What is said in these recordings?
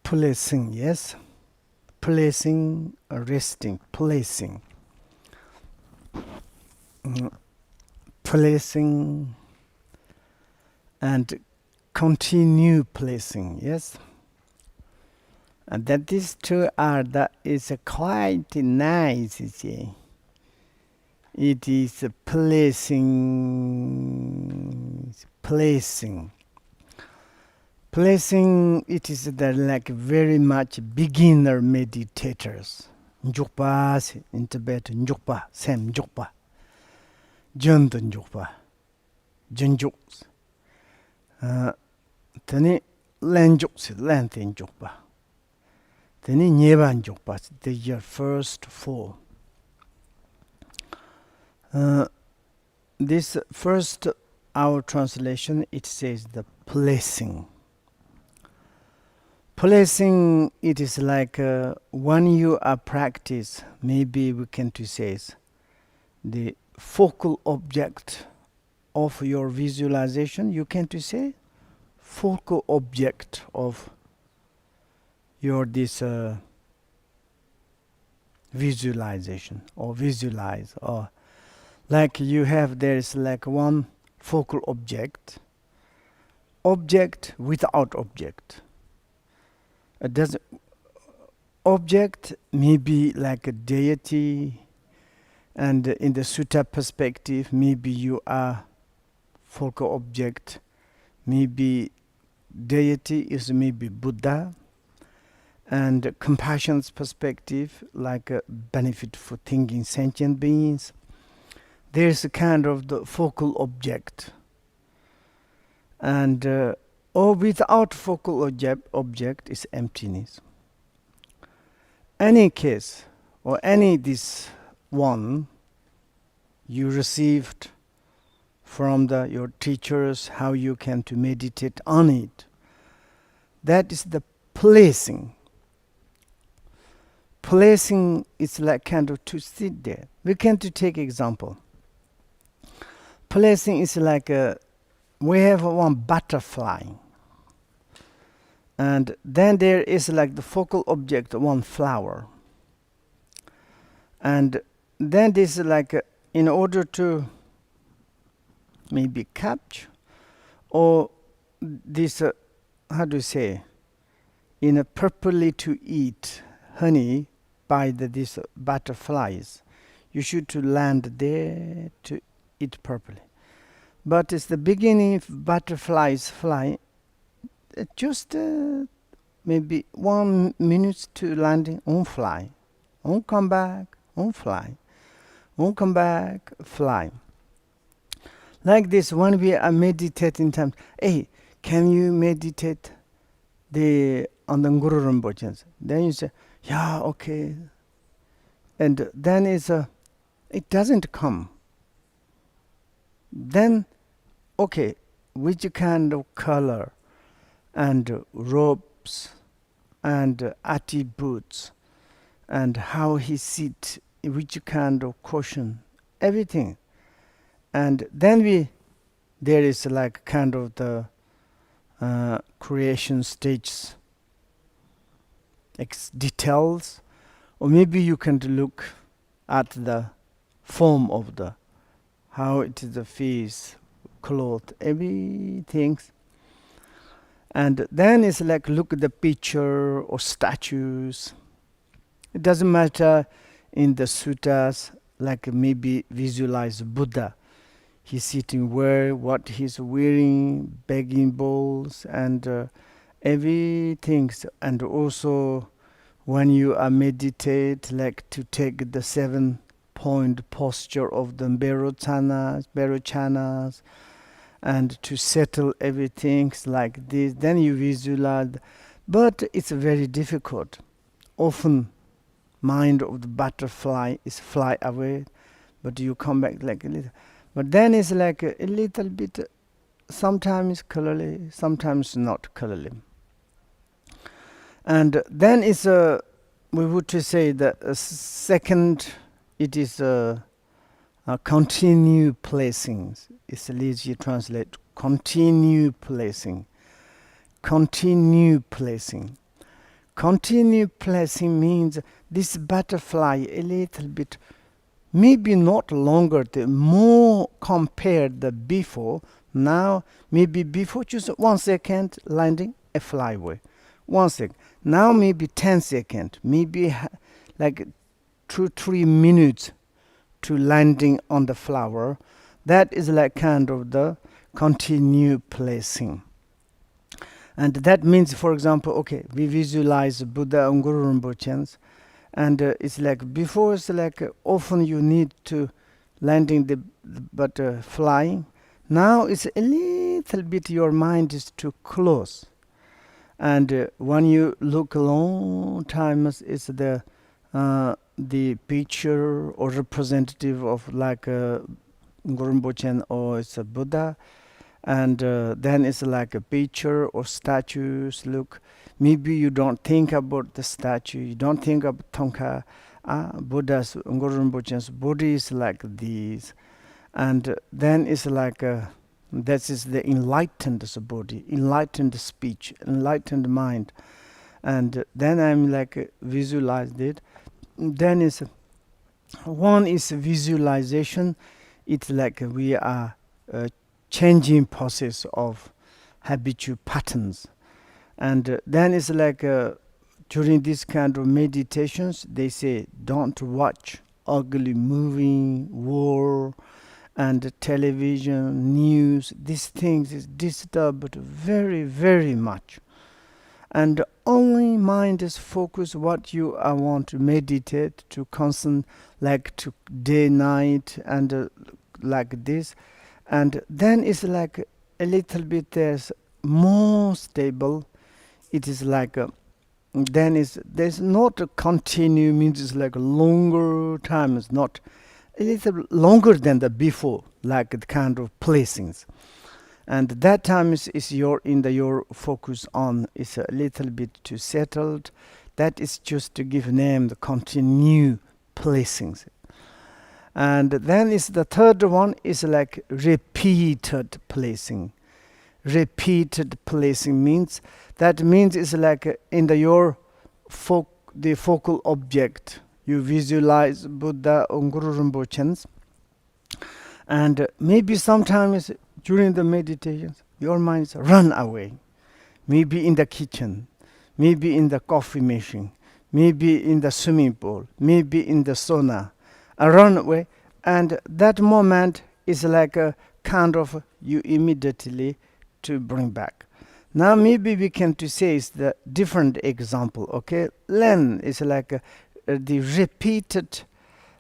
placing, yes, placing, resting, placing, placing, and continue placing, yes. And that these two are is quite nice. It is placing, placing. Placing, it is like very much beginner meditators. Njukpa in Tibet, njukpa, sem njukpa. Jund njukpa. Junjuks. Tani lenjuks, length njukpa. Tani nyeba njukpa, the first four. This first, our translation, it says the placing. Placing, it is like when you are practice, maybe we can to say the focal object of your visualization, you can to say focal object of your this visualization or visualize, or like you have, there is like one focal object without object. Object may be like a deity, and in the sutta perspective, maybe you are focal object, maybe deity is maybe Buddha, and compassion's perspective, like a benefit for thinking sentient beings. There's a kind of the focal object, and or without focal object is emptiness. Any case, or any this one you received from your teachers, how you can to meditate on it, that is the placing. Placing is like kind of to sit there. We can to take example. Placing is like we have one butterfly, and then there is like the focal object, one flower, and then this is like in order to maybe capture, or this how do you say, in a properly to eat honey by these butterflies, you should to land there to eat properly. But it's the beginning, if butterflies fly, just maybe 1 minute to landing, on fly, on come back, on fly, on come back, fly. Like this, when we are meditating time, hey, can you meditate on the Guru Rinpoche? Then you say, yeah, okay. And then it doesn't come. Then, okay, which kind of color and robes and attributes and how he sit, which kind of cushion, everything. And then there is like kind of the creation stages, details, or maybe you can look at the form of how it is the face, cloth, everything. And then it's like look at the picture or statues. It doesn't matter in the suttas, like maybe visualize Buddha. He's sitting where, what he's wearing, begging bowls, and everything. And also when you are meditate, like to take the 7-point posture of the Berochanas, and to settle everything like this, then you visualize. But it's very difficult. Often mind of the butterfly is fly away, but you come back like a little. But then it's like a little bit, sometimes clearly, sometimes not clearly. And then it's we would say the second, it is continue placing. It's easy to translate. Continue placing. Continue placing. continue placing means this butterfly a little bit, maybe not longer, the more compared the before. Now maybe before just 1 second landing a flyway, 1 second. Now maybe 10 seconds, maybe like 2-3 minutes to landing on the flower. That is like kind of the continue placing. And that means, for example, okay, we visualize Buddha and Guru Rinpoche, and it's like before, it's like often you need to landing the butterfly. Now it's a little bit your mind is too close, and when you look a long time, it's the picture or representative of like Guru Rinpoche or it's a Buddha, and then it's like a picture or statues. Look, maybe you don't think about the statue, you don't think about Thongka, Buddha's, Guru Rinpoche's body is like these, and then it's like that is the enlightened body, enlightened speech, enlightened mind, and then I'm like visualized it. Then is one is visualization. It's like we are changing process of habitual patterns, and then it's like during this kind of meditations they say don't watch ugly moving war and television news. These things is disturbed very very much, and only mind is focused what you want to meditate to constant, like to day night and like this, and then it's like a little bit there's more stable. It is like then is there's not a continue, means it's like a longer time, it's not a little longer than the before, like the kind of placings, and that time is your in the your focus on is a little bit too settled. That is just to give name the continue placings. And then is the third one is like repeated placing. Repeated placing means that means it's like in the your the focal object. You visualize Buddha or Guru Rinpoche, and maybe sometimes during the meditations your minds run away. Maybe in the kitchen, maybe in the coffee machine, maybe in the swimming pool, maybe in the sauna. Run away, and that moment is like a kind of you immediately to bring back. Now maybe we can to say is the different example. Okay, Len is like the repeated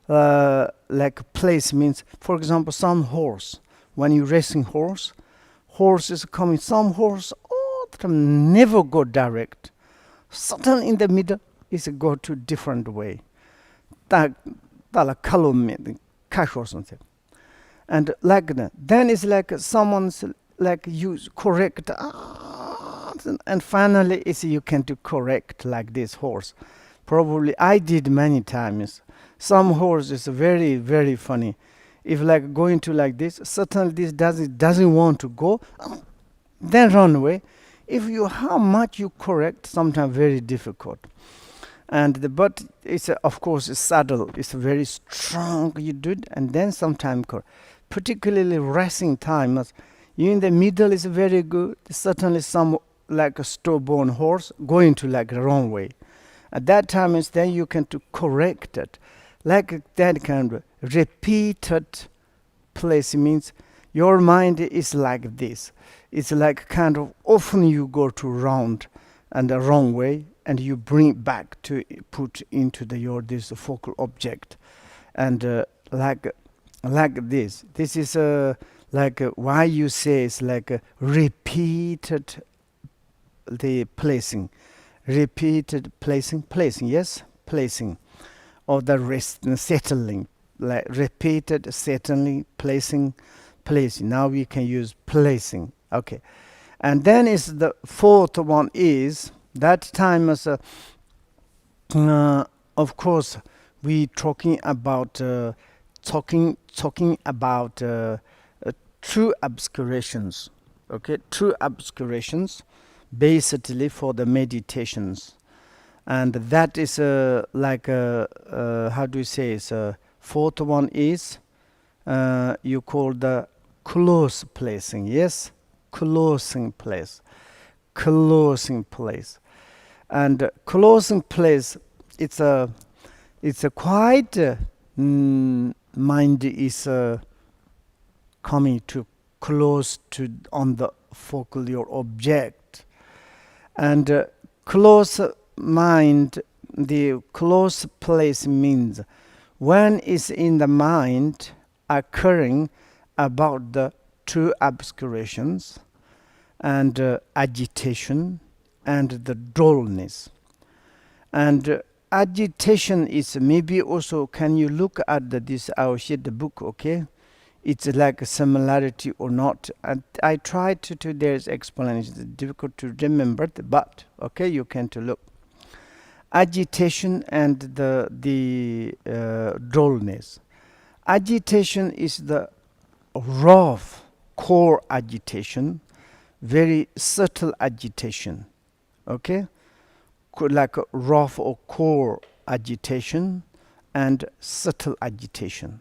like place means, for example, some horse, when you racing horse is coming, some horse never go direct, suddenly in the middle is go to different way, cash or something, and like that. Then it's like someone's like you correct, and finally it's you can do correct like this horse. Probably I did many times. Some horse is very very funny. If like going to like this, certainly this doesn't want to go, then run away. If you how much you correct, sometimes very difficult. And the but it's of course a saddle. It's very strong. You do it, and then sometimes particularly racing time. You in the middle is very good. Certainly some like a stubborn horse going to like the wrong way. At that time is then you can to correct it, like that kind of repeated place means your mind is like this. It's like kind of often you go to round and the wrong way, and you bring back to put into the your this focal object, and like this. This is like why you say it's like a repeated the placing, repeated placing, yes, placing, or the rest settling, like repeated settling, placing. Now we can use placing. Okay, and then is the fourth one is that time as of course we talking about true obscurations. Okay, true obscurations basically for the meditations. and that is like how do you say? Fourth one is you call the close placing. Yes, closing place, closing place, and closing place. It's a quite mind is coming to close to on the focal your object, and close mind, the close place means when is in the mind occurring about the two obscurations and agitation and the dullness. And agitation is maybe also, can you look at this I'll share the book, okay? It's like a similarity or not. And I tried to there's explanation. It's difficult to remember, but okay, you can to look. Agitation and the dullness. Agitation is the rough core agitation, very subtle agitation. Okay, like a rough or core agitation and subtle agitation.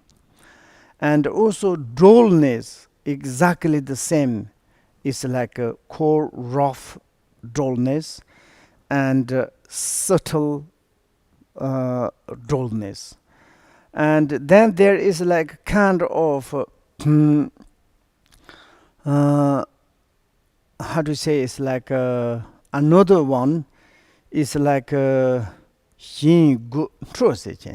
And also dullness, exactly the same. It's like a core rough dullness and subtle dullness. And then there is like kind of how to say, it's like another one is like yin gu trosage.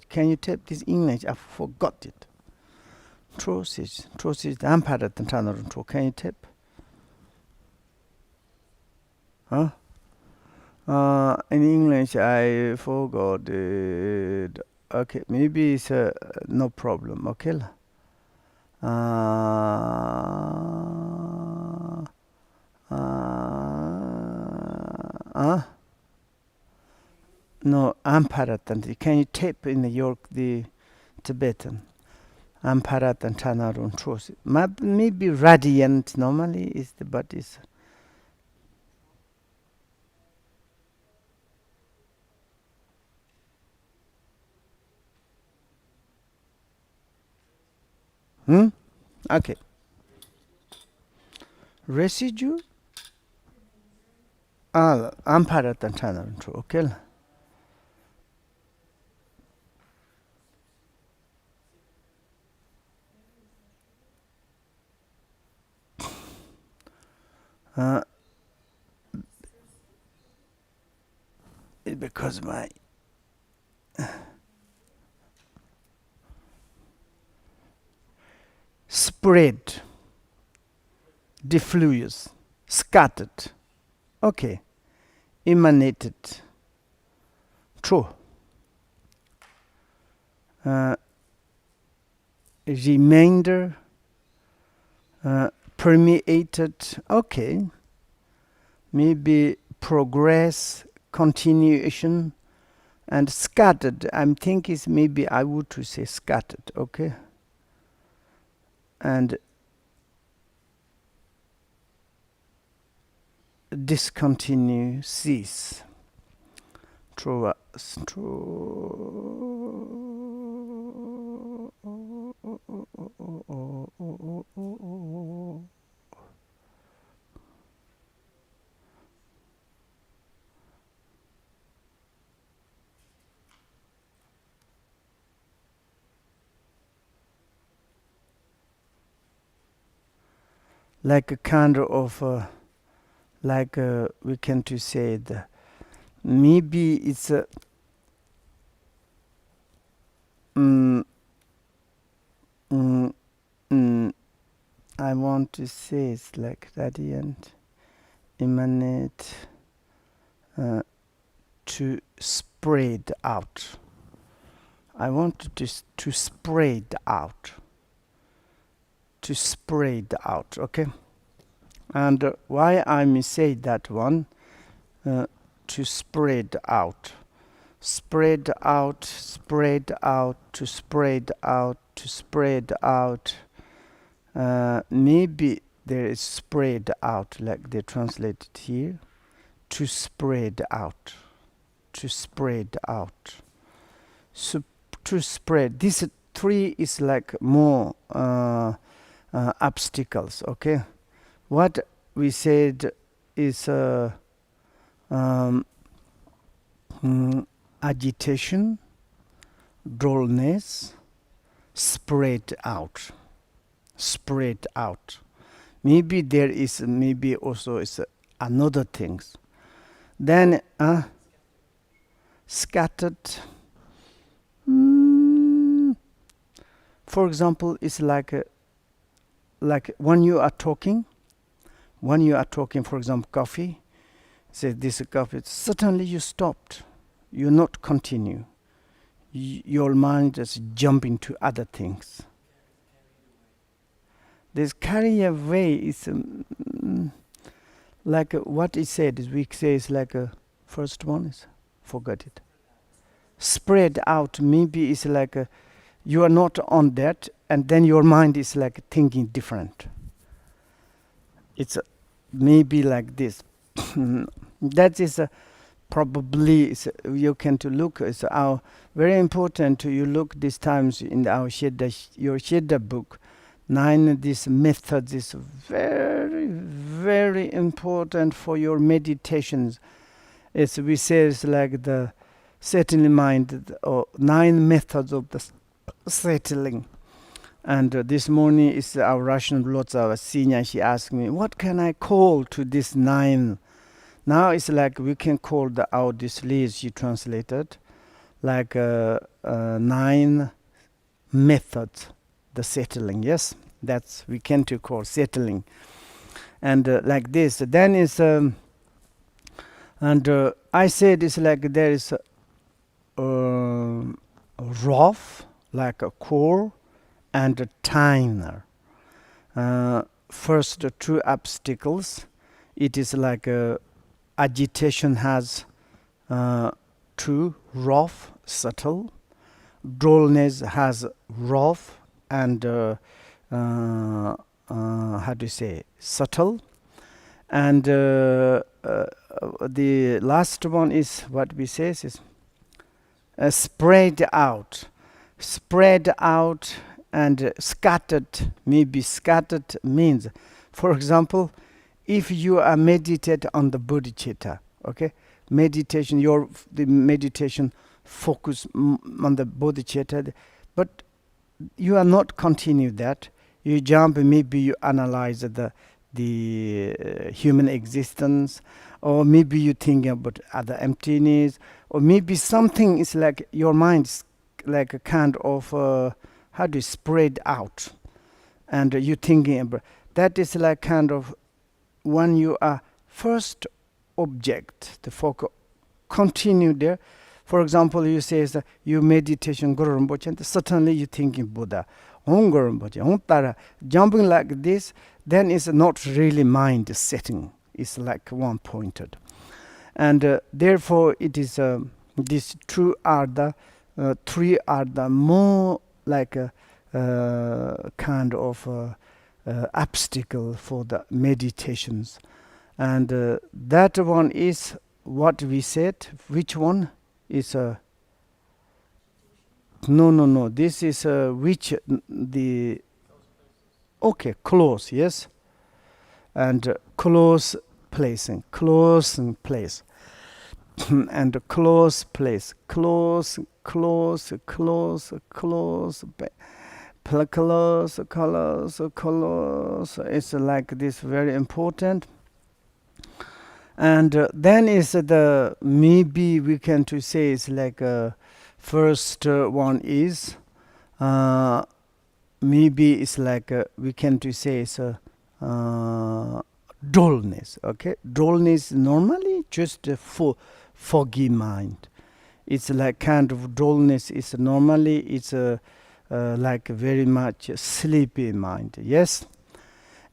Can you type this English? I forgot it. Trosage. Can you type? Huh? In English, I forgot it. Okay, maybe it's no problem. Okay. No, Amparatan. Can you type in the Tibetan? Amparatan Tanarun Trosi. Maybe radiant normally is the, but is. Okay. Residue? Amparatan Tanarun Tro. Okay. Because my spread, diffuse, scattered, okay, emanated, true, remainder, permeated, okay, maybe progress, continuation, and scattered. I'm thinking maybe I would to say scattered, okay, and discontinue, cease. True. Like a kind of like we can to say the maybe it's a I want to say it's like radiant, emanate, to spread out. I want to spread out. To spread out, okay? And why I say that one? To spread out. Spread out, spread out, to spread out, to spread out. Maybe there is spread out, like they translated here. to spread out, to spread out. So to spread. This three is like more obstacles. Okay, what we said is agitation, dullness, spread out, spread out. Maybe there is maybe also is another things. Then scattered. For example, it's like when you are talking, for example, coffee. Say this coffee. Suddenly you stopped. You not continue. Your mind just jump into other things. This carry away is like what it said. We say is like a first one is forget it. Spread out. Maybe it's like you are not on that, and then your mind is like thinking different. It's maybe like this. That is probably you can to look. It's our very important. You look these times in our your Shedda book. 9 this method is very very important for your meditations. As we say, it's like the settling mind, or 9 methods of the settling. And this morning is our Russian Lotsa senior. She asked me, "What can I call to this 9?" Now it's like we can call out this list she translated, like 9 methods, the settling. Yes, that's we can to call settling, and like this. Then is I said it's like there is rough, like a core, and a tiner. First, 2 obstacles. It is like agitation has 2 rough, subtle. Dullness has rough and how do you say, subtle. And the last one is what we say is spread out. Spread out and scattered. Maybe scattered means, for example, if you are meditate on the bodhicitta, okay, meditation, the meditation focus on the bodhicitta, but you are not continue that. You jump, maybe you analyze the human existence, or maybe you think about other emptiness, or maybe something is like your mind's like a kind of how do you spread out, and you thinking about that is like kind of when you are first object, the focus continue there. For example, you say you meditation Guru Rinpoche, and suddenly you thinking Buddha, Guru Rinpoche, jumping like this, then it's not really mind setting. It's like one pointed, and therefore it is these 2 are the 3 are the more like a kind of obstacle for the meditations, and that one is what we said. Which one is no, this is which the okay, close, yes, and close placing, close and place and close place, close close close close close close close. It's like this, very important. And then is the maybe we can to say it's like first one is maybe it's like we can to say it's dullness. Okay, dullness normally just foggy mind. It's like kind of dullness is normally it's like very much sleepy mind. Yes,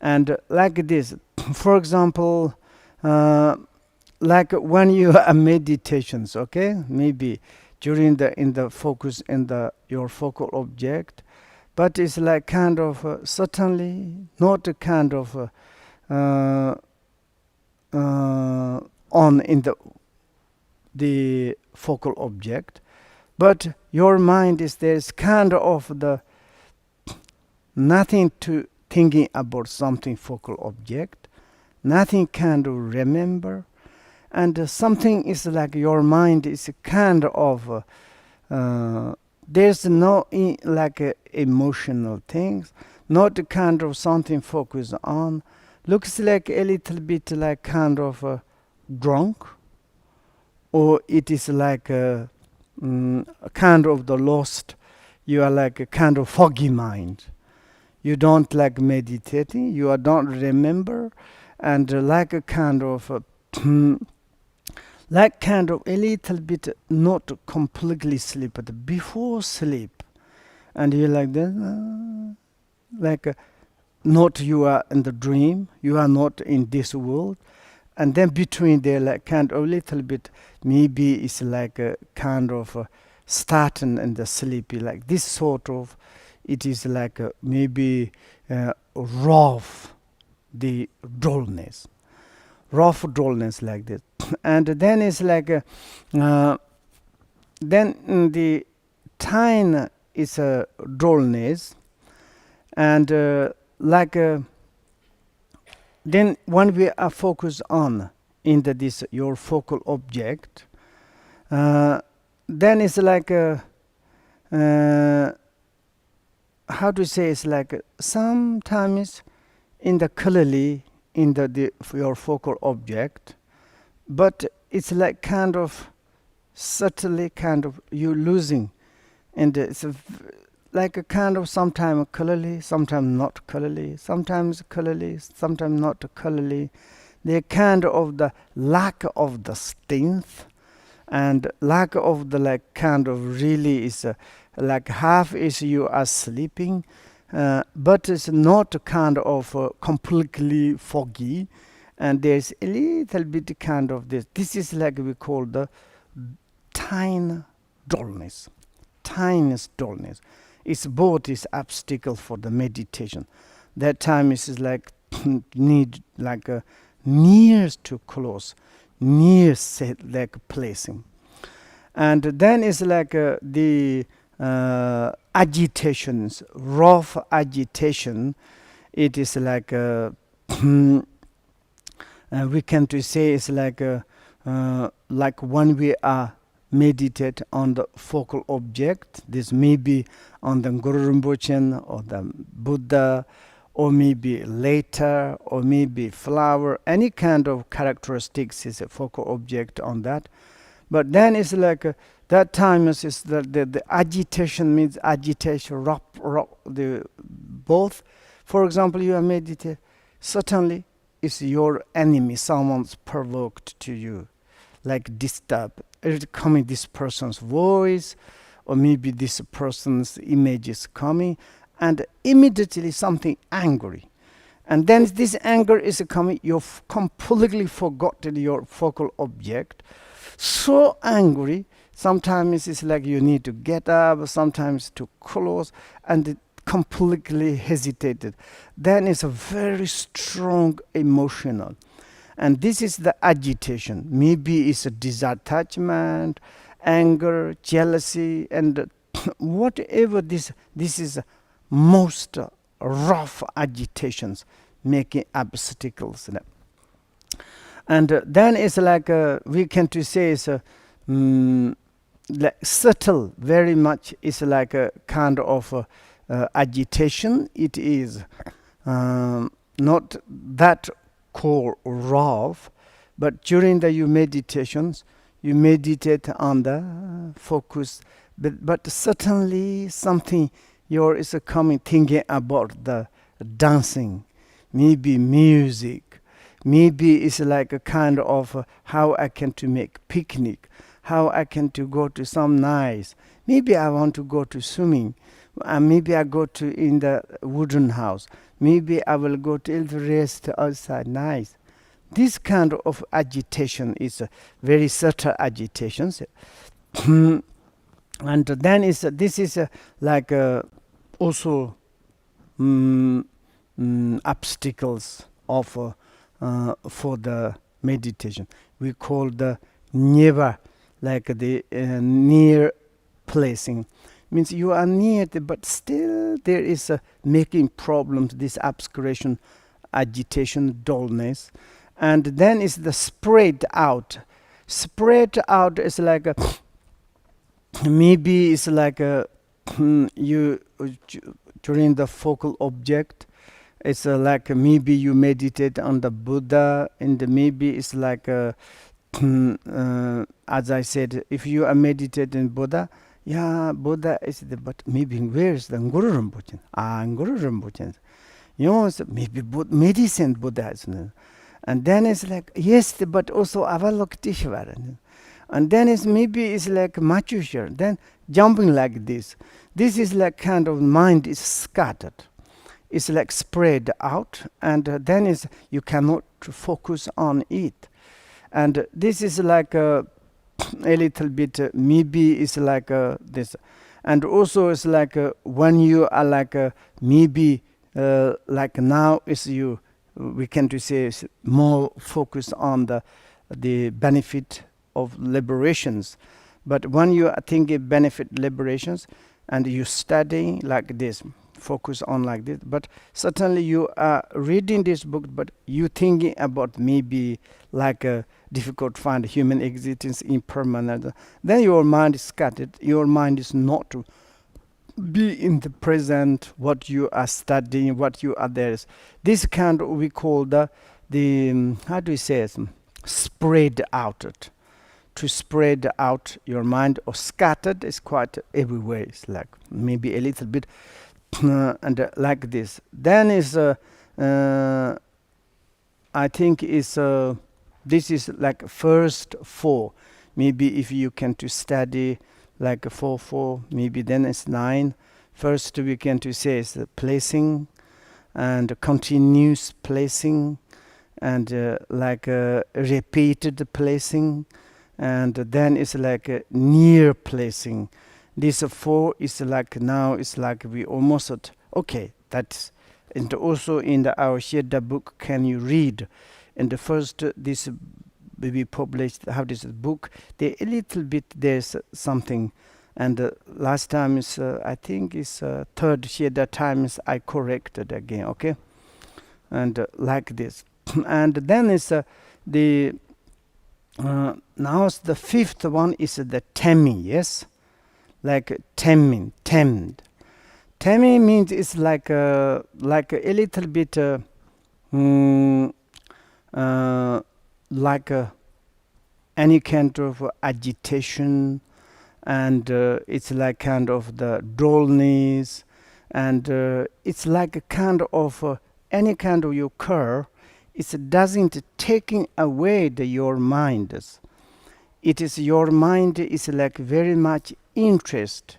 and like this, for example, like when you are meditations, okay, maybe during in the focus in your focal object, but it's like kind of certainly not a kind of on in the focal object, but your mind is there's kind of the nothing to thinking about something focal object, nothing kind of remember, and something is like your mind is kind of there's no like emotional things, not kind of something focused on, looks like a little bit like kind of drunk, or it is like kind of the lost, you are like a kind of foggy mind, you don't like meditating, you don't remember, and like a kind of like kind of a little bit not completely sleep, but before sleep, and you're like that, like not you are in the dream, you are not in this world, and then between there like kind of a little bit, maybe it's like a kind of starting and the sleepy, like this sort of, it is like maybe rough, the dullness, rough dullness like this. And then it's like then the tine is a dullness, and like then when we are focused on in this your focal object, then it's like how to say, it's like sometimes in the clearly in the your focal object, but it's like kind of subtly kind of you losing, and it's like a kind of sometimes clearly, sometimes not clearly, sometimes clearly, sometimes not clearly. The kind of the lack of the strength, and lack of the like kind of really is like half is you are sleeping, but it's not kind of completely foggy, and there's a little bit kind of this. This is like we call the tiny dullness. Tiniest dullness. It's both is obstacle for the meditation. That time is like need like a near to close, near set like placing, and then it's like the agitations, rough agitation. It is like we can to say it's like when we are meditate on the focal object. This may be on the Guru Rinpoche or the Buddha, or maybe later, or maybe flower, any kind of characteristics is a focal object on that. But then it's like that time is the agitation means agitation, the both. For example, you are meditating, certainly it's your enemy, someone's provoked to you, like disturb. It's coming this person's voice, or maybe this person's image is coming, and immediately something angry. And then this anger is coming, you've completely forgotten your focal object. So angry, sometimes it's like you need to get up, sometimes to close, and it completely hesitated. Then it's a very strong emotional. And this is the agitation. Maybe it's a disattachment, anger, jealousy, and whatever this is most rough agitations making obstacles. And then it's like we can to say it's like subtle, very much. It's like a kind of agitation. It is not that core rough, but during the you meditations, you meditate on the focus, but certainly something your is coming, thinking about the dancing, maybe music, maybe it's like a kind of how I can to make picnic, how I can to go to some nice, maybe I want to go to swimming, maybe I go to in the wooden house, maybe I will go to the rest outside, nice. This kind of agitation is very subtle agitations. And then this is like also obstacles of for the meditation. We call the neva, like the near placing. Means you are near, but still there is making problems, this obscuration, agitation, dullness. And then is the spread out. Spread out is like a, maybe it's like a, you during the focal object, it's like maybe you meditate on the Buddha, and maybe it's like as I said, if you are meditating Buddha, yeah, Buddha is the, but maybe where is the Guru Rinpoche? Guru Rinpoche. You know, maybe medicine Buddha is. And then it's like, yes, but also Avalokiteshvara. And then it's maybe it's like Machushar. Then jumping like this. This is like kind of mind is scattered. It's like spread out, and then is you cannot focus on it. And this is like a little bit maybe it's like this. And also it's like when you are like maybe like now is you, we can to say is more focused on the benefit of liberations. But when you are thinking benefit liberations and you study like this, focus on like this, but certainly you are reading this book, but you thinking about maybe like a difficult to find human existence impermanent, then your mind is scattered. Your mind is not to be in the present, what you are studying, what you are there. This kind of we call the how do you say it? Spread out it. To spread out your mind, or scattered is quite everywhere. It's like maybe a little bit and like this. Then is I think is this is like first four. Maybe if you can to study like 4 maybe then it's 9. First we can to say is the placing and continuous placing, and like repeated placing, and then it's like near placing. This 4 is like now it's like we almost at, okay, that's, and also in our Sheda book can you read in the first this we published how this book they a little bit there's something, and last time is I think is third Sheda times I corrected again, okay, and like this. And then is the now the fifth one is the temming, yes, like temming, temmed. Temming means it's like a little bit like any kind of agitation, and it's like kind of the dullness, and it's like a kind of any kind of your occur. It doesn't taking away your mind. It is your mind is like very much interest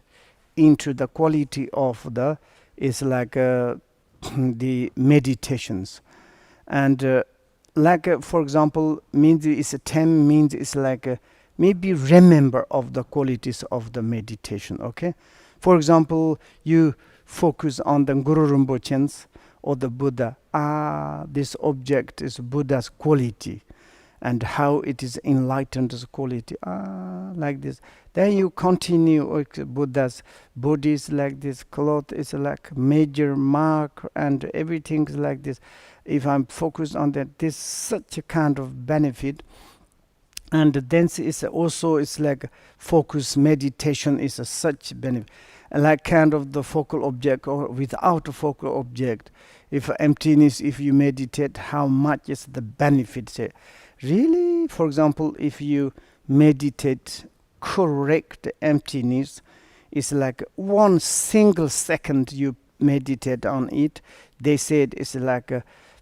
into the quality of the is like the meditations, and like for example means is a 10 means is like maybe remember of the qualities of the meditation, okay. For example, you focus on the Guru Rinpoche's or the Buddha. This object is Buddha's quality, and how it is enlightened as quality. Like this. Then you continue with Buddha's body is like this, cloth is like major mark, and everything is like this. If I'm focused on that, this such a kind of benefit. And then it's also it's like focus meditation is a such benefit, like kind of the focal object or without a focal object. If emptiness, if you meditate, how much is the benefit? Really, for example, if you meditate correct emptiness, it's like 1 single second you meditate on it. They said it's like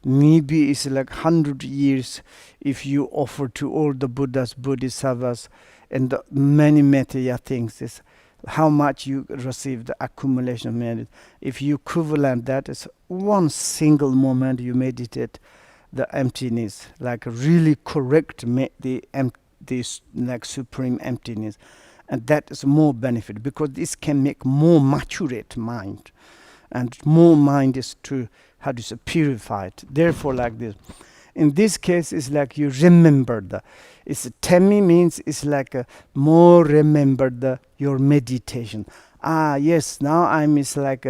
maybe it's like 100 years if you offer to all the Buddhas, Bodhisattvas, and the many material things. Is how much you receive the accumulation of merit. If you equivalent that is 1 single moment you meditate the emptiness, like really correct this like supreme emptiness, and that is more benefit, because this can make more maturate mind, and more mind is to how to say purified. Therefore, like this, In this case, it's like you remember the. It's temi means it's like more remember the your meditation. Ah, yes. Now I'm is like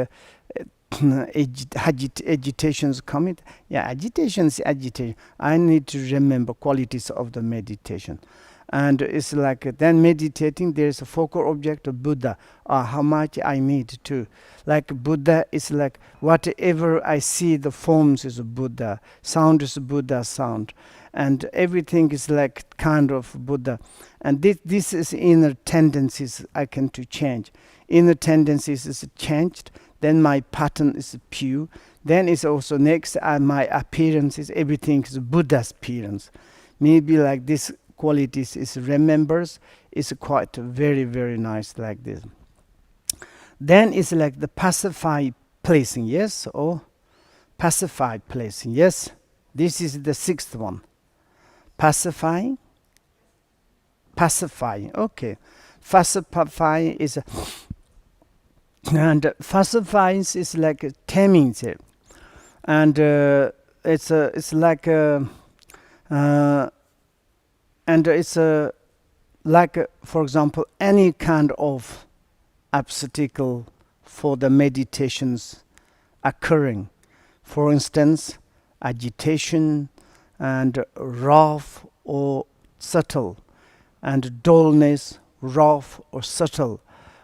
agitations coming. Yeah, agitation is agitation. I need to remember qualities of the meditation. And it's like then meditating, there's a focal object of Buddha, how much I need to. Like Buddha is like whatever I see, the forms is Buddha, sound is Buddha sound, and everything is like kind of Buddha. And this is inner tendencies I can to change. Inner tendencies is changed, then my pattern is pure. Then is also next my appearance is everything is Buddha's appearance. Maybe like this qualities is remembers is quite very very nice like this. Then it's like the pacified placing, yes, or pacified placing, yes. This is the sixth one. Pacifying, okay. Pacifying is and pacifying is like taming it, and it's like and it's like for example any kind of obstacle for the meditations occurring, for instance agitation and wrath or subtle, and dullness, wrath or subtle,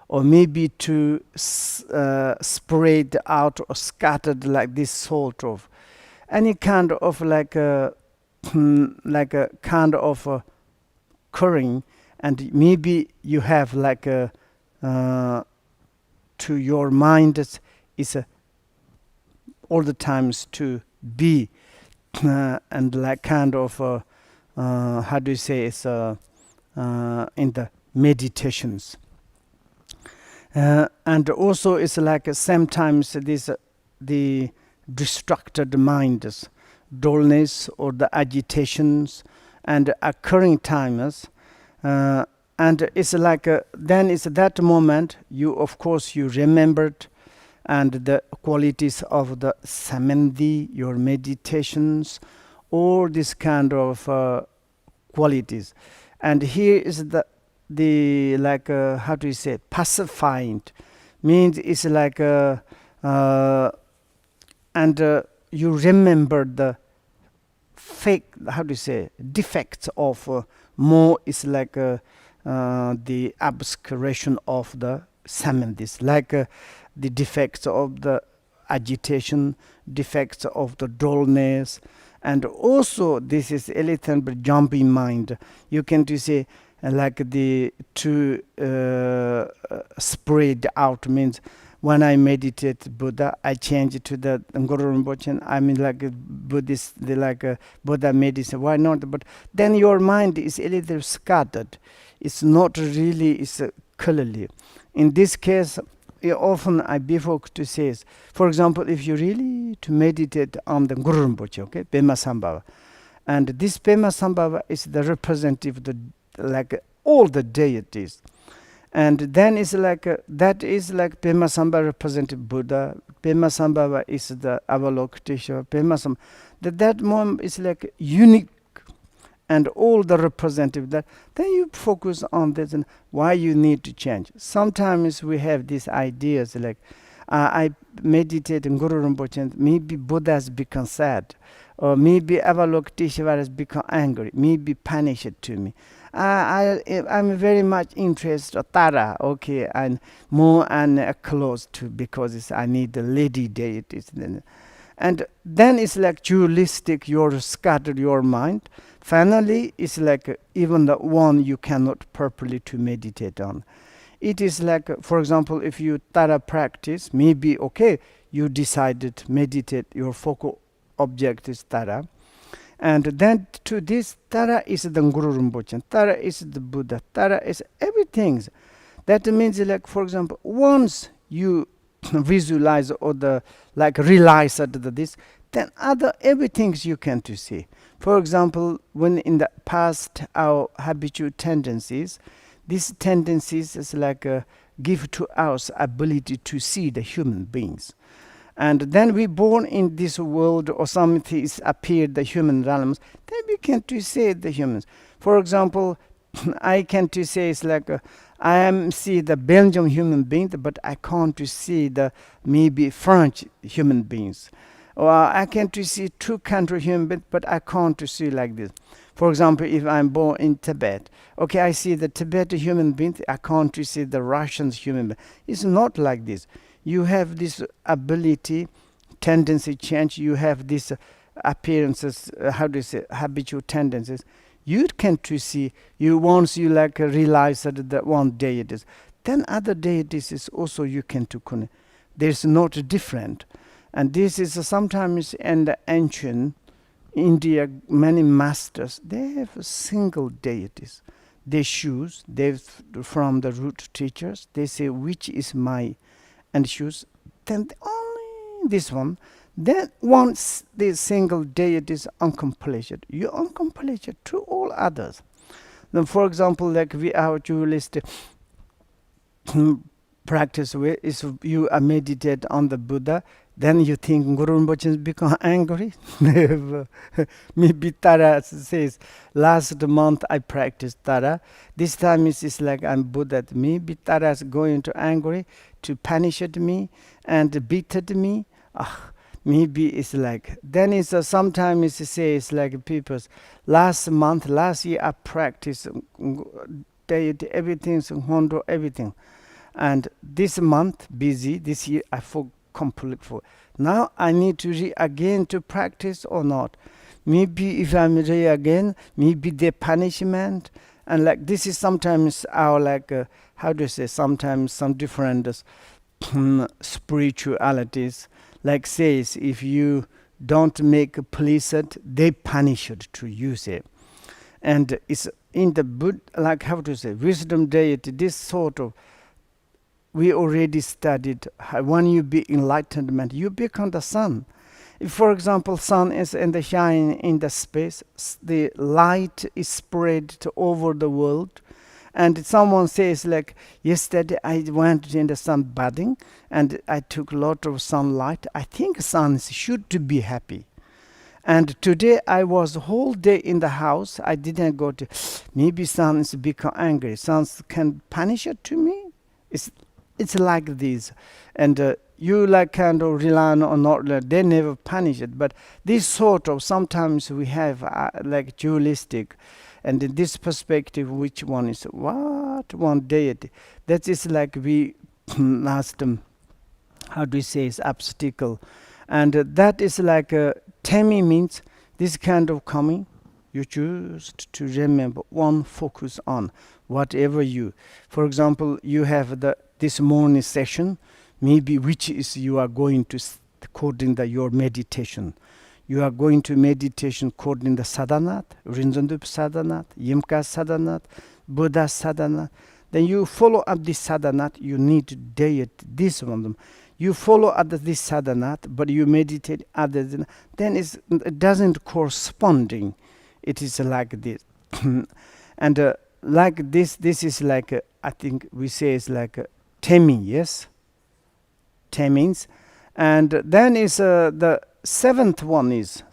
or maybe to spread out or scattered like this sort of any kind of like a like a kind of occurring, and maybe you have like a to your mind is all the times to be and like kind of how do you say it's in the meditations, and also it's like sometimes this the distracted minds, dullness or the agitations and occurring times, and it's like then it's that moment you of course you remembered and the qualities of the samadhi, your meditations, all this kind of qualities. And here is the like how do you say pacifying means it's like and you remember the fake, how do you say, defects of more is like the obscuration of the samadhis, like the defects of the agitation, defects of the dullness, and also this is a little bit jumping mind. You can to say like the to spread out means when I meditate Buddha, I change it to the Guru Rinpoche. I mean like a Buddhist, the like a Buddha medicine. Why not? But then your mind is a little scattered. It's not really it's clearly. In this case, often I before to say, for example, if you really to meditate on the Guru Rinpoche, okay, Pema Sambhava, and this Pema Sambhava is the representative of the like all the deities. And then it's like that is like Pema Sambhava represented Buddha. Pema Sambhava is the Avalokiteshvara. Pema Sambhava. That moment is like unique, and all the representative. That then you focus on this and why you need to change. Sometimes we have these ideas like I meditate in Guru Rinpoche, and maybe Buddha has become sad, or maybe Avalokiteshvara has become angry, maybe punished to me. I'm very much interested Tara, okay, and more and close to because I need the lady deities. And then it's like dualistic, you're scattered your mind. Finally, it's like even the one you cannot properly to meditate on. It is like, for example, if you Tara practice, maybe, okay, you decided to meditate, your focal object is Tara. And then to this, Tara is the Guru Rinpoche, Tara is the Buddha, Tara is everything. That means like, for example, once you visualize or the like realize that this, then other everything you can to see. For example, when in the past our habitual tendencies, these tendencies is like give to us ability to see the human beings. And then we born in this world or something is appeared the human realms, then we can to say the humans. For example, I can to say it's like I am see the Belgian human being, but I can't to see the maybe French human beings. Or I can to see two country human beings, but I can't to see like this. For example, if I'm born in Tibet, okay, I see the Tibetan human being, I can't to see the Russian human being. It's not like this. You have this ability, tendency change. You have these appearances. How do you say habitual tendencies? You can to see. You once you like realize that one deities, then other deities is also you can to connect. There's not different, and this is sometimes in the ancient India, many masters, they have single deities. They choose, they from the root teachers, they say which is my, and choose, then only this one. Then once the single deity is uncompleted, you uncompleted to all others. Then for example, like we our dualist practice way is you meditate on the Buddha, then you think Guru Rinpoche become angry. Maybe Tara says, last month I practiced Tara. This time it's like I'm Buddha. Maybe Tara is going to angry to punish me and beat me. Maybe it's like, then it's sometimes it says like people's last year I practiced everything's Hondo, everything. And this month busy, this year I forgot complete for. Now I need to again to practice or not. Maybe if I'm again, maybe the punishment. And like this is sometimes our like how do you say, sometimes some different spiritualities. Like says if you don't make pleasant, they punish it to use it. And it's in the Buddha, like how to say, wisdom deity, this sort of we already studied when you be enlightenment, you become the sun. If, for example, sun is in the shine in the space, the light is spread over the world. And someone says like, yesterday I went in the sun bathing and I took a lot of sunlight. I think suns should be happy. And today I was whole day in the house. I didn't go to, maybe suns become angry. Suns can punish it to me. It's like this, and you like kind of rely on or not. They never punish it, but this sort of sometimes we have like dualistic, and in this perspective, which one is what one deity? That is like we last how do we say is obstacle, and that is like temi means this kind of coming. You choose to remember one focus on whatever you. For example, you have this morning session, maybe which is you are going to according to your meditation. You are going to meditation according to sadhanat, Rinzandup sadhanat, Yimka sadhanat, Buddha sadhanat. Then you follow up this sadhanat, you need to diet this one. You follow other this sadhanat, but you meditate other than, then it doesn't corresponding. It is like this. And like this is like, I think we say it's like Temi, yes? Temins. And then is the seventh one is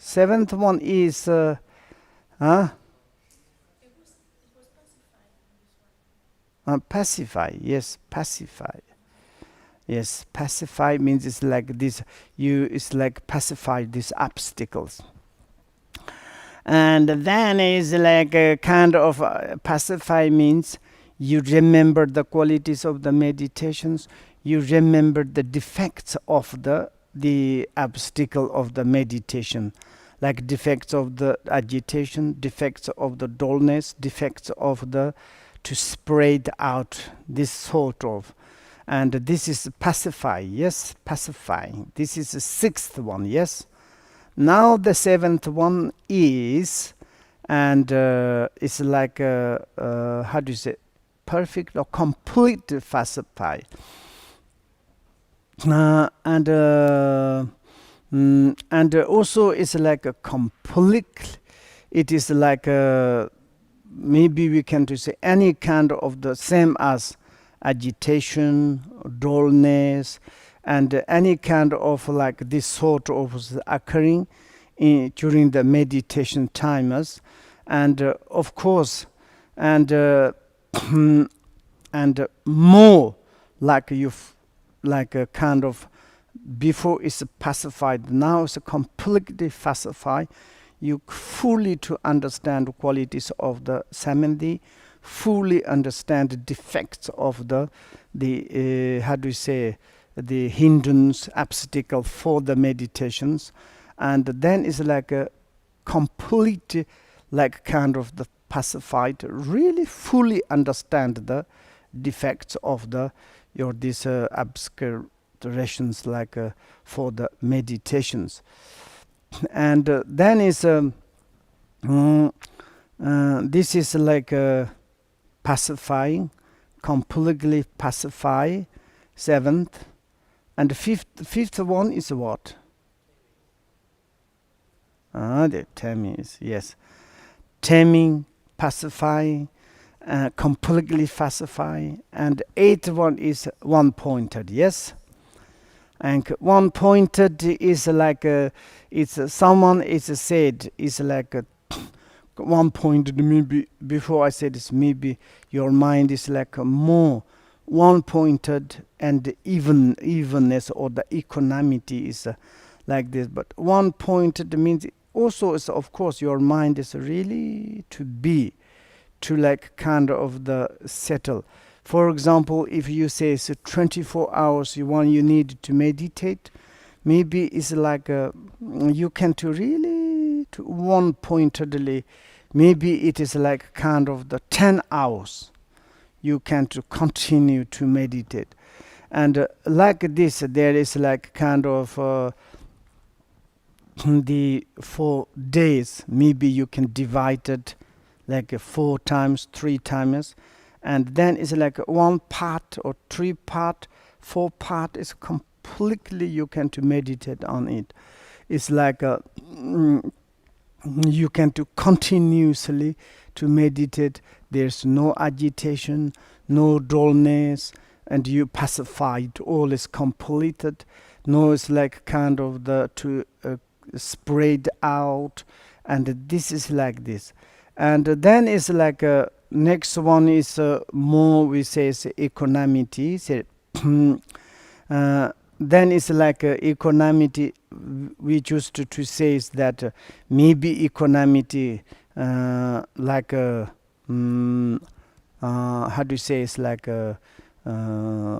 pacify, yes, pacify. Yes, pacify means it's like this, it's like pacify these obstacles. And then is like a kind of pacify means you remember the qualities of the meditations, you remember the defects of the obstacle of the meditation, like defects of the agitation, defects of the dullness, defects of the to spread out, this sort of. And this is pacify, yes, pacifying. This is the sixth one, yes. Now the seventh one is, and it's like how do you say, perfect or complete pacify. And also it's like a complete. It is like maybe we can to say any kind of the same as agitation, dullness, and any kind of like this sort of occurring during the meditation timers, and of course, and and more like like a kind of before it's pacified, now it's completely pacified. You fully to understand the qualities of the samadhi, fully understand the defects of the how do you say, the hindrance obstacle for the meditations, and then it's like a complete like kind of the pacified, really fully understand the defects of the your this obscurations like for the meditations. And then is this is like pacifying, completely pacify, seventh. And the fifth one is what? The taming is, yes, taming, pacifying, completely pacifying. And eighth one is one pointed, yes. And one pointed is like it's someone is said is like one pointed. Maybe before I said this, maybe your mind is like a more one pointed, and evenness or the equanimity is like this. But one pointed means also is, of course, your mind is really to be to like kind of the settle. For example, if you say it's 24 hours you need to meditate, maybe it's like you can to really to one pointedly, maybe it is like kind of the 10 hours you can to continue to meditate. And like this, there is like kind of the 4 days, maybe you can divide it like 4 times, 3 times, and then it's like 1 part or 3 part, 4 part is completely you can to meditate on it. It's like you can to continuously to meditate. There's no agitation, no dullness, and you pacified. All is completed. No, it's like kind of the to spread out, and this is like this. And then it's like next one is more we say is equanimity. Then it's like equanimity. We used to say is that maybe equanimity like how do you say, it's like a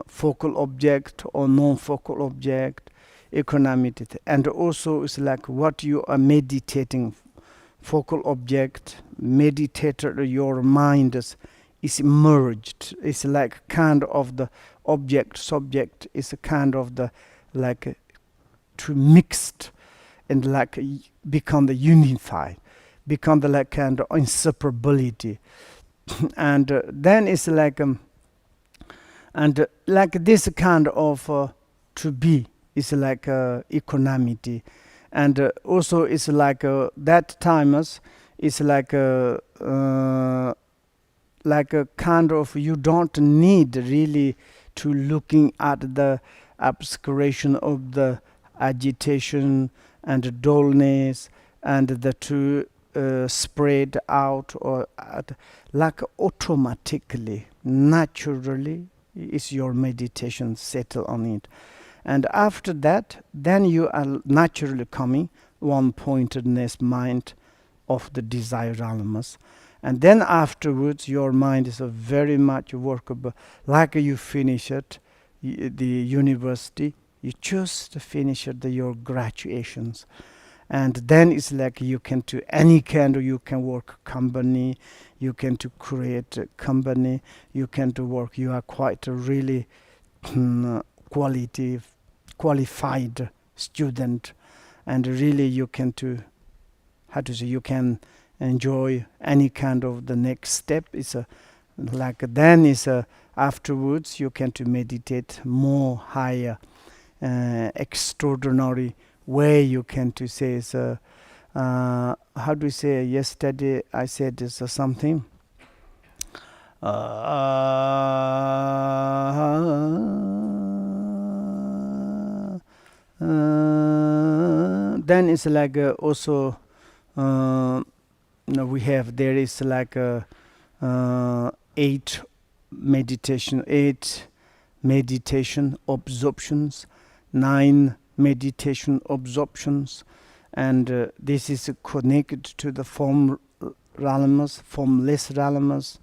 focal object or non-focal object, equanimity. And also it's like what you are meditating, focal object, meditator, your mind is merged. It's like kind of the object subject is a kind of the like to mixed and like become the unified, become the like kind of inseparability. And then it's like and like this kind of to be is like equanimity. And also it's like that timers is like a kind of you don't need really to looking at the obscuration of the agitation and the dullness and the to spread out or like automatically, naturally is your meditation settle on it. And after that, then you are naturally coming one pointedness mind of the desiralness. And then afterwards, your mind is a very much workable. Like you finish it, the university, you just finish it, your graduations. And then it's like you can do any kind of, you can work company, you can to create a company, you can to work, you are quite a really qualified student, and really you can to, how to say, you can enjoy any kind of the next step. It's a like then is a afterwards you can to meditate more higher extraordinary way. You can to say is how do you say, yesterday I said is something then it's like also we have there is like eight meditation absorptions, 9 meditation absorptions, and this is connected to the formless ralamas,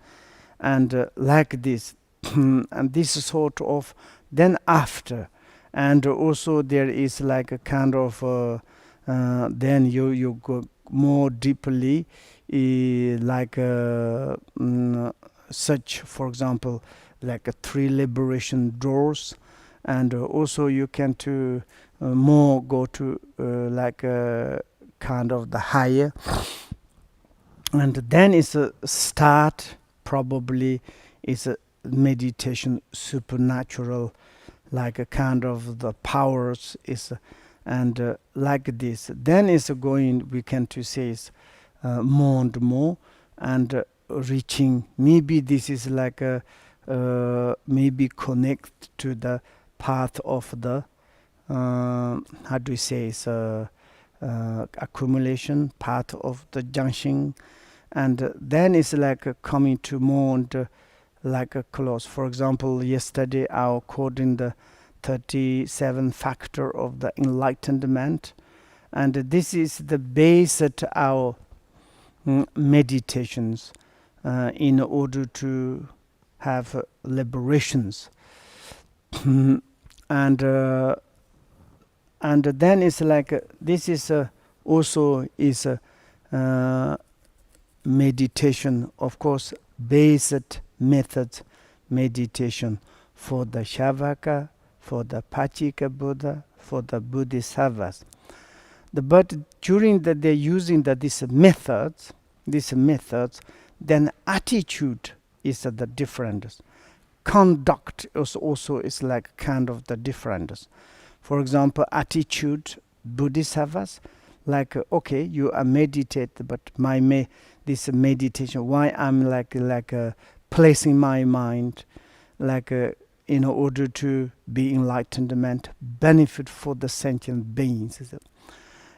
and like this. And this sort of then after, and also there is like a kind of then you go more deeply, like such, for example, like a 3 liberation doors, and also you can to more go to like kind of the higher, and then it's a start, probably is a meditation supernatural, like a kind of the powers is and like this, then is going, we can to say is more and more, and reaching, maybe this is like a maybe connect to the path of the how do you say is accumulation, path of the junction, and then it's like coming to more and like a close. For example, yesterday I called in the 37 factor of the enlightenment, and this is the base at our meditations in order to have liberations. and then it's like this is also is meditation, of course, based method meditation for the Shavaka, for the Pachika Buddha, for the Bodhisattvas. But during that they're using these methods, then attitude is the difference. Conduct is also is like kind of the difference. For example, attitude, Bodhisattvas, like okay, you are meditate, but this meditation, why I'm like placing my mind like in order to be enlightenment, benefit for the sentient beings,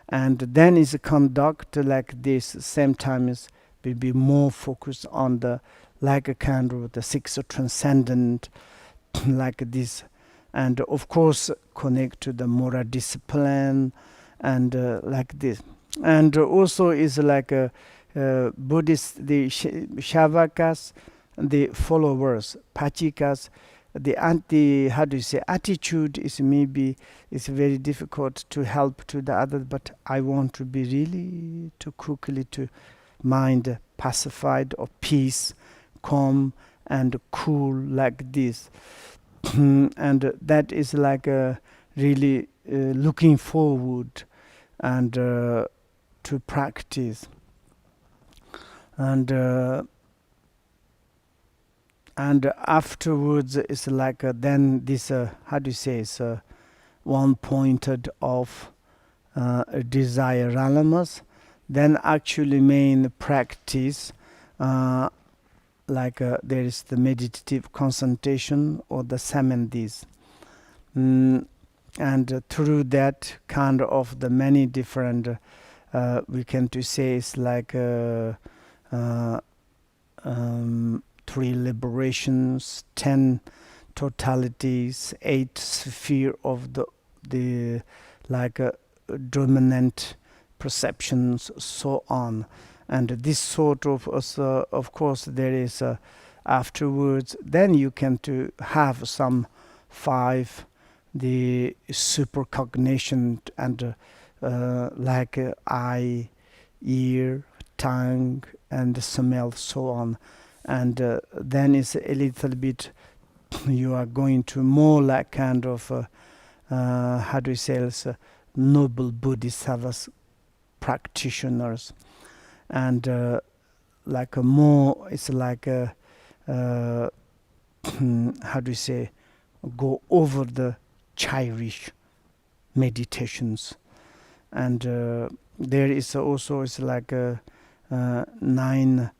and then is conduct like this. Same time is will be more focused on the like a kind of the 6 transcendent, like this, and of course connect to the moral discipline, and like this, and also is like a Buddhist, the Shavakas, the followers, Pachikas, the how do you say, attitude is maybe is very difficult to help to the others, but I want to be really to quickly to mind pacified or peace, calm and cool like this. And that is like really looking forward and to practice, and afterwards it's like then this how do you say is one pointed of desire alamas, then actually main practice like there is the meditative concentration or the samadhis, and through that kind of the many different we can to say is like 3 liberations, 10 totalities, 8 sphere of the like dominant perceptions, so on. And this sort of of course there is afterwards then you can to have some 5 the supercognition, and like eye, ear, tongue and smell, so on, and then it's a little bit you are going to more like kind of how do you say noble bodhisattvas practitioners, and like a more it's like a how do you say, go over the cherish meditations, and there is also it's like 9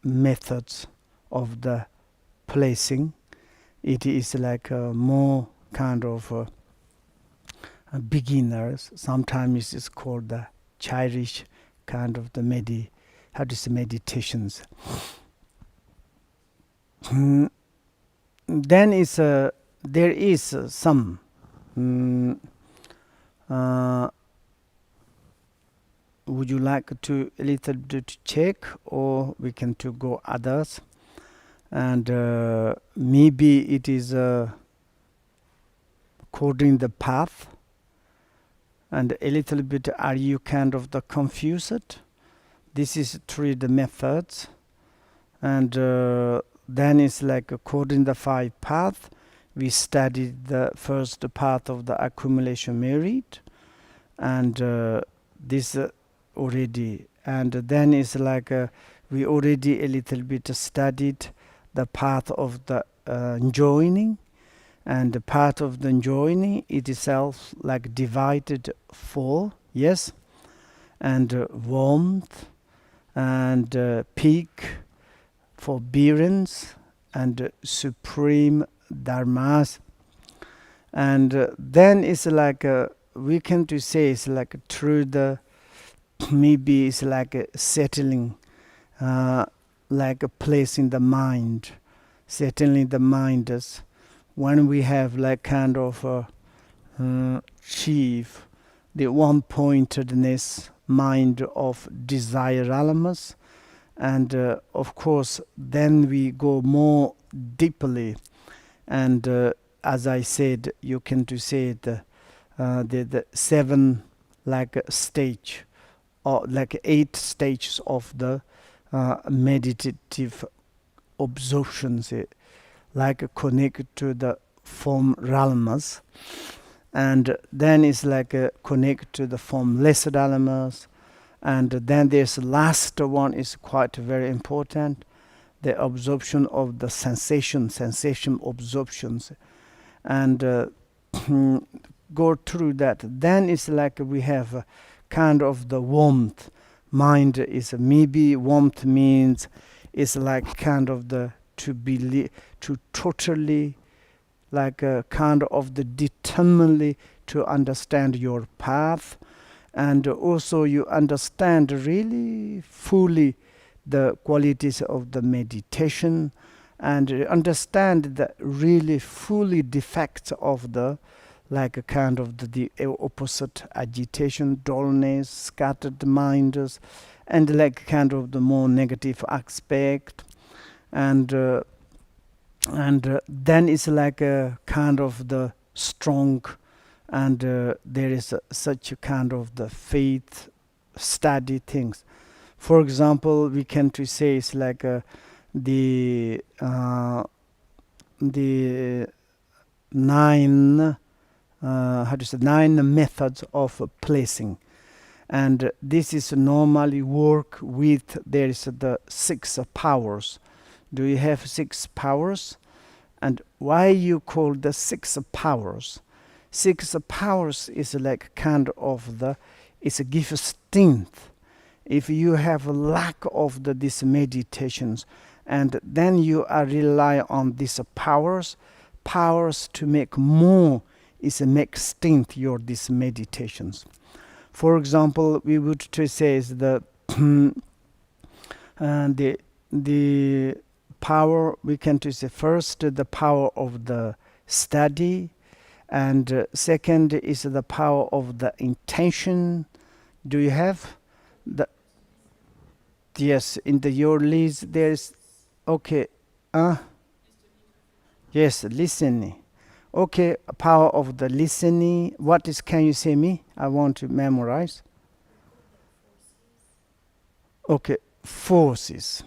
methods of the placing. It is like more kind of beginners. Sometimes it's called the childish kind of the meditations. Then there is some would you like to a little bit check, or we can to go others? And maybe it is according the path, and a little bit are you kind of the confused? This is three the methods, and then it's like according the 5 path. We studied the first path of the accumulation merit, and this already, and then it's like we already a little bit studied the path of the joining, and the part of the joining itself like divided 4, yes, and warmth, and peak, forbearance, and supreme dharmas. And then it's like we can to say it's like through the maybe it's like settling, like a place in the mind, settling the mind as when we have like kind of achieve the one-pointedness mind of desire elements, and of course then we go more deeply, and as I said, you can to say the 7 like stage, or like 8 stages of the meditative absorptions, like connected to the form realms, and then it's like connected to the formless realms, and then there's last one is quite very important, the absorption of the sensation absorptions, and go through that. Then it's like we have kind of the warmth. Mind is maybe warmth means it's like kind of the to totally like a kind of the determinedly to understand your path, and also you understand really fully the qualities of the meditation, and understand the really fully defects of the like a kind of the opposite agitation, dullness, scattered minds, and like kind of the more negative aspect, and then it's like a kind of the strong, and there is such a kind of the faith study things. For example, we can to say it's like the 9 9 methods of placing, and this is normally work with, there is the 6 powers. Do you have 6 powers? And why you call the 6 powers? 6 powers is like kind of the, it's a give strength. If you have a lack of these meditations, and then you are rely on these powers to make more, is make strength your these meditations. For example, we would to say is the the power, we can to say first the power of the study, and second is the power of the intention. Do you have the, yes, in the your list there's, okay, yes, listening. Okay, power of the listening. What is, can you say me? I want to memorize. Okay, forces.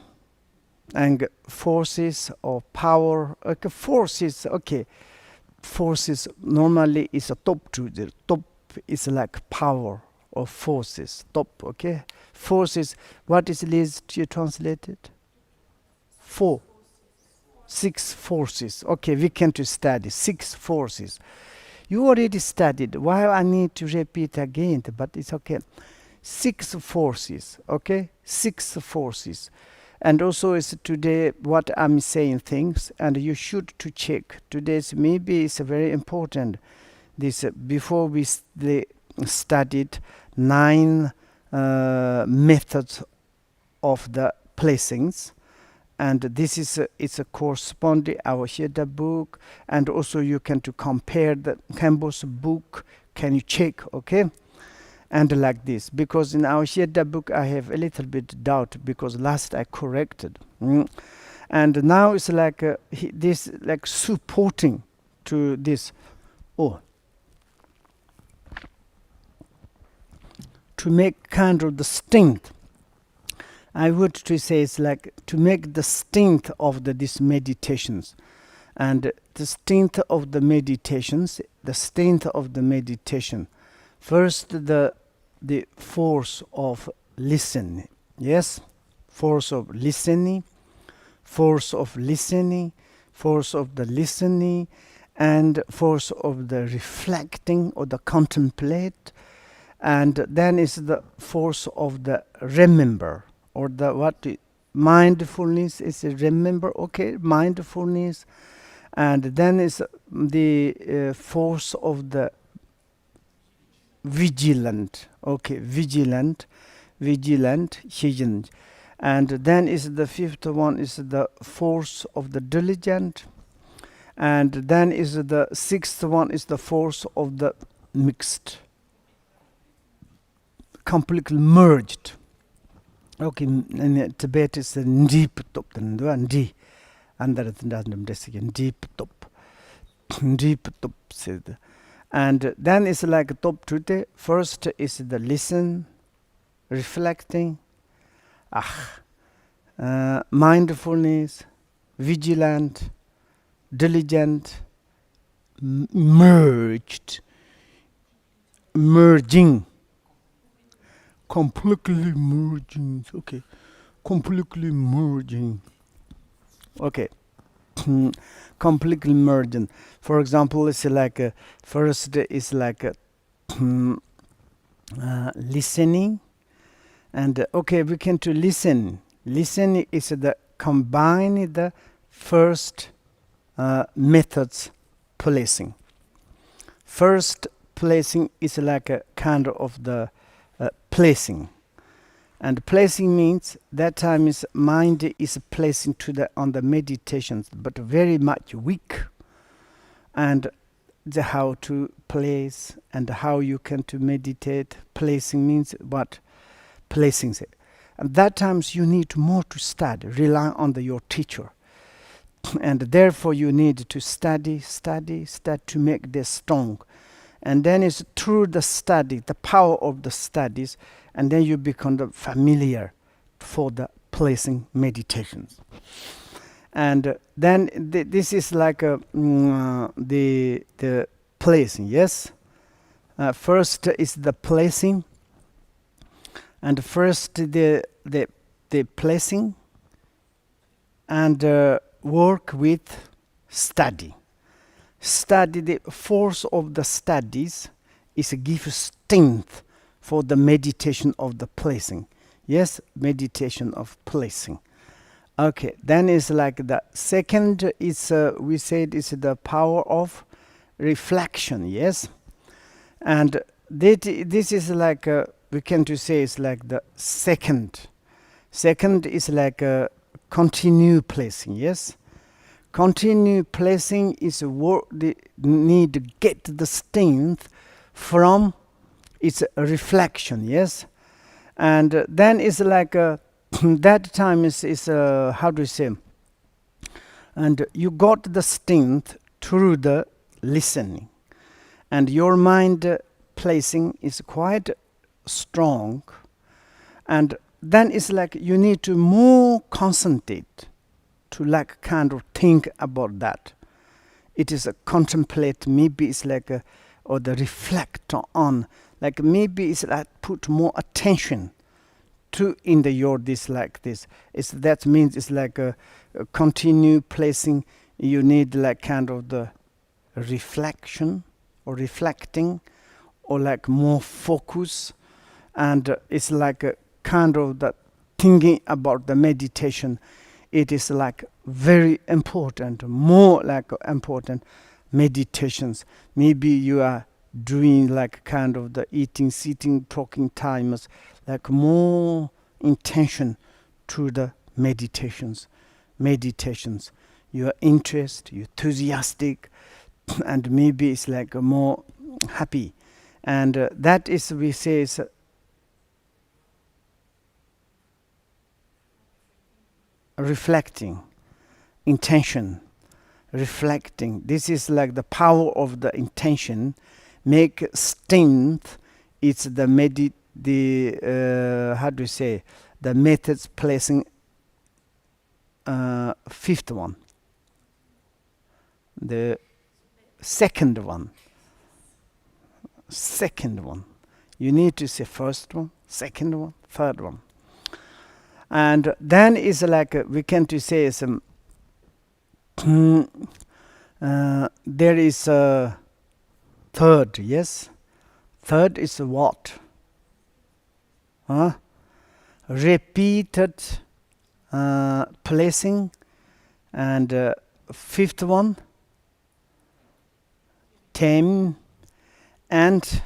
And forces or power. Okay, forces. Okay, forces normally is a top to the top is like power or forces. Top. Okay, forces. What is list you translated? 4. 6 forces. Okay, we can to study 6 forces. You already studied. Why I need to repeat again? But it's okay. 6 forces. Okay, 6 forces. And also is today what I'm saying things, and you should to check. Today's maybe it's very important. this before we studied 9 methods of the placings, and this is it's a corresponding our Hieda book, and also you can to compare the Khenpo's book, can you check, okay? And like this, because in our Hieda book I have a little bit doubt, because last I corrected, and now it's like this like supporting to this, to make kind of the strength. I would to say it's like to make the strength of these meditations, and the strength of the meditations, the strength of the meditation. First, the force of listening. Yes, force of listening, force of listening, force of the listening, and force of the reflecting or the contemplate, and then is the force of the remember, or the what mindfulness is a remember, okay, mindfulness, and then is the force of the vigilant, okay, vigilant, hidden, and then is the fifth one is the force of the diligent, and then is the sixth one is the force of the mixed, completely merged. Okay, in Tibet is the deep top, ndi, under the deep top, said. And then it's like top tute. First is the listen, reflecting, mindfulness, vigilant, diligent, merging, completely merging. Okay, completely merging. Okay. Completely merging. For example, it's like first is like listening, and okay, we can to listen. Listening is the combine the first methods placing. First placing is like a kind of the placing. And placing means that time is mind is placing to the on the meditations, but very much weak. And the how to place and how you can to meditate. Placing means what? Placing. And that times you need more to study, rely on your teacher. And therefore you need to study to make this strong. And then it's through the study, the power of the studies, and then you become familiar for the placing meditations. And then this is like the placing. Yes, first is the placing, and first the placing, and work with study. Study, the force of the studies is give strength for the meditation of the placing. Yes, meditation of placing. Okay, then is like the second is we said is the power of reflection. Yes, and this is like we can to say is like the second. Second is like continue placing. Yes. Continue placing is what they need to get the strength from its reflection, yes, and then it's like that time is how do you say? And you got the strength through the listening, and your mind placing is quite strong, and then it's like you need to more concentrate. To like kind of think about that. It is a contemplate, maybe it's like or the reflect on, like maybe it's like put more attention to in the your this like this. It's that means it's like a continue placing, you need like kind of the reflection or reflecting or like more focus, and it's like a kind of the thinking about the meditation. It is like very important, more like important meditations. Maybe you are doing like kind of the eating, sitting, talking times, like more intention to the meditations. Your interest, you're enthusiastic, and maybe it's like more happy. And that is, we say, is reflecting, intention, reflecting. This is like the power of the intention. Make strength. It's the how do you say, the methods placing fifth one. The second one. You need to say first one, second one, third one. And then is like we can to say some there is a third, yes. Third is what? Repeated placing. And fifth one, tame. And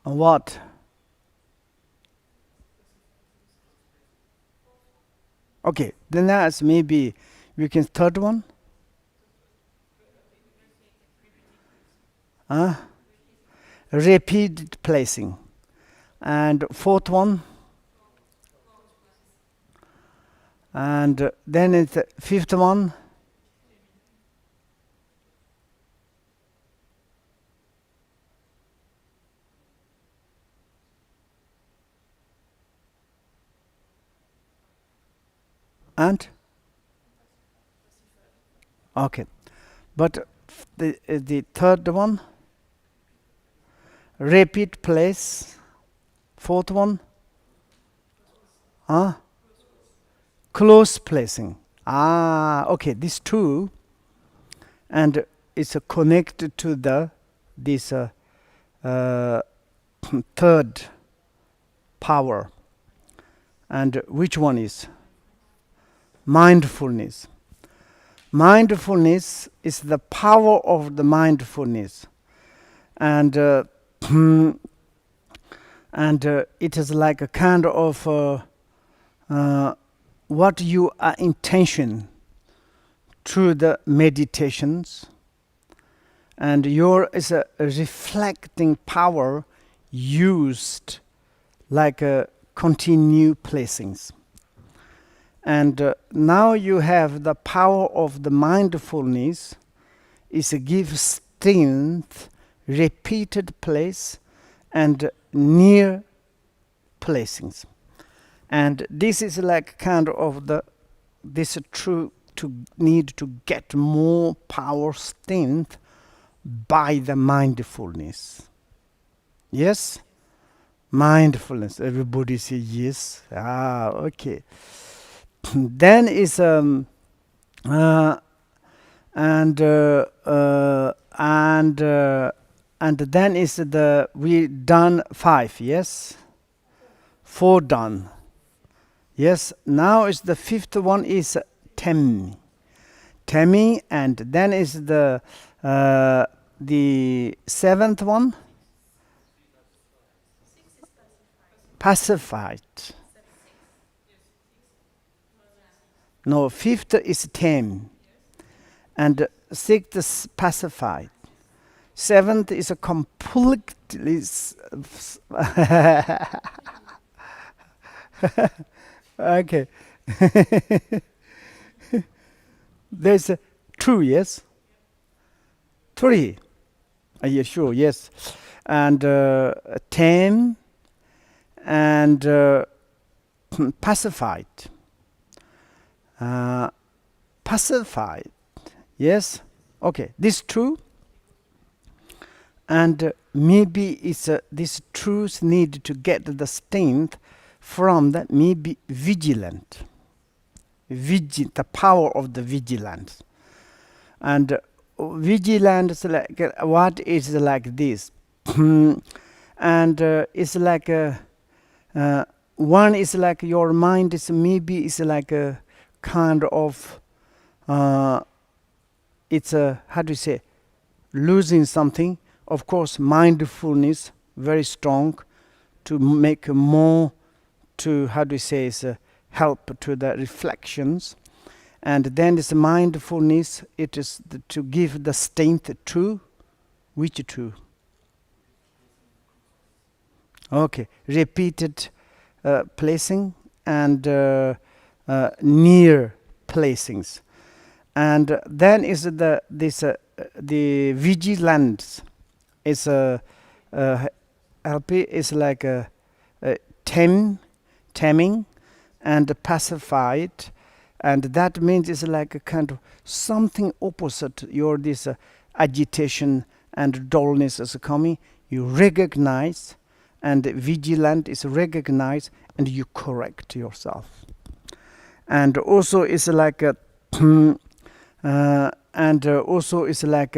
what? Okay, then that's maybe we can third one. Repeated placing. And fourth one. And then it's the fifth one. And okay, but the third one, repeat place. Fourth one, close placing. Okay, these two, and it's connected to the this third power. And which one is? Mindfulness. Mindfulness is the power of the mindfulness, and it is like a kind of what you are intention through the meditations, and your is a reflecting power used like a continue placings. And now you have the power of the mindfulness is a give strength, repeated place, and near placings. And this is like kind of this true to need to get more power strength by the mindfulness. Yes? Mindfulness. Everybody say yes. Okay. Then is and then is we done 5, yes, 4 done, yes. Now is the 5th one is temi, and then is the 7th one pacified. No, 5th is tame, and 6th is pacified. 7th is a completely okay. There's 2, yes? 3. Are you sure? Yes. And tame and pacified. Pacified, yes. Okay, this 2, and maybe it's this truth need to get the strength from that. Maybe vigilant, the power of the vigilance. And vigilance like what is like this. And it's like one is like your mind is maybe is like a kind of it's a, how do you say, losing something. Of course, mindfulness very strong to make more, to, how do you say, is help to the reflections. And then this mindfulness, it is to give the strength to which two? Okay, repeated placing and near placings. And then is the vigilance is LP is like a taming and pacified, and that means it's like a kind of something opposite your this agitation and dullness is coming. You recognize, and vigilant is recognize, and you correct yourself. And also it's like a also it's like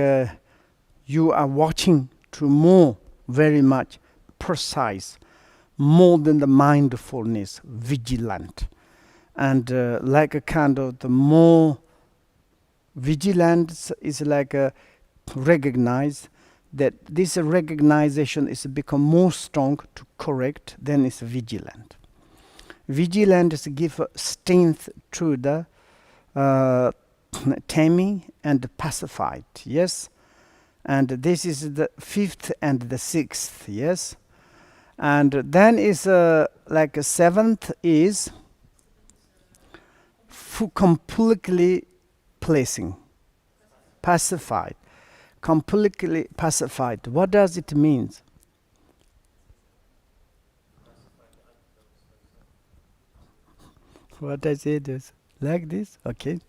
you are watching to more very much precise, more than the mindfulness, vigilant, and like a kind of the more vigilance is like a recognize that this recognition is become more strong to correct, then it's vigilant. Vigilant is give strength to the taming and pacified, yes. And this is the fifth and the sixth, yes. And then is like a seventh is completely placing, pacified, completely pacified. What does it mean? What I said is like this, okay.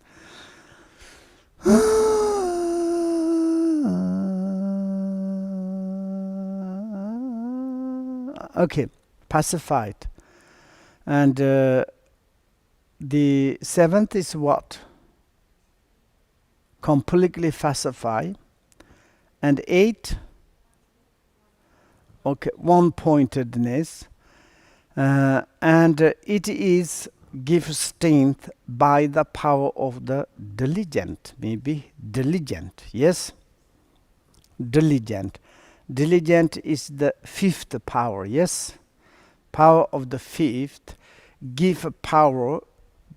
Okay, pacified. And the seventh is what? Completely pacify. And eight, okay, one-pointedness. And it is give strength by the power of the diligent, maybe diligent, yes, diligent. Diligent is the fifth power, yes, power of the fifth, give power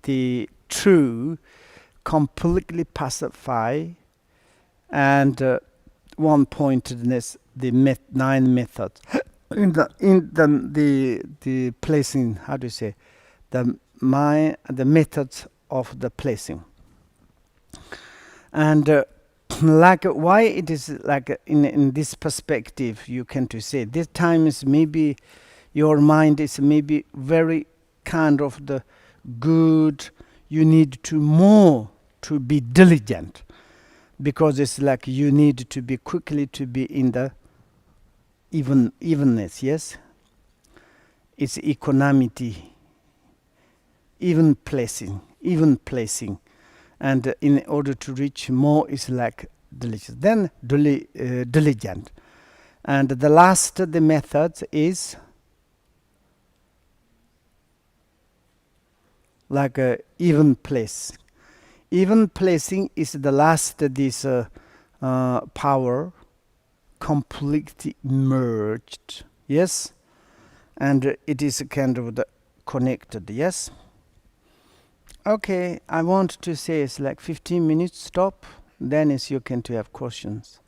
the true, completely pacify, and one-pointedness, the nine methods. in the placing, how do you say, the methods of the placing. And like why it is like in this perspective, you can to say this time is maybe your mind is maybe very kind of the good, you need to more to be diligent, because it's like you need to be quickly to be in the evenness, yes, it's equanimity, even placing, and in order to reach more is like delicious. Then diligent, and the last the method is like a even place. Even placing is the last this power completely merged, yes, and it is kind of the connected, yes. Okay, I want to say it's like 15 minutes stop, then is you can to have questions.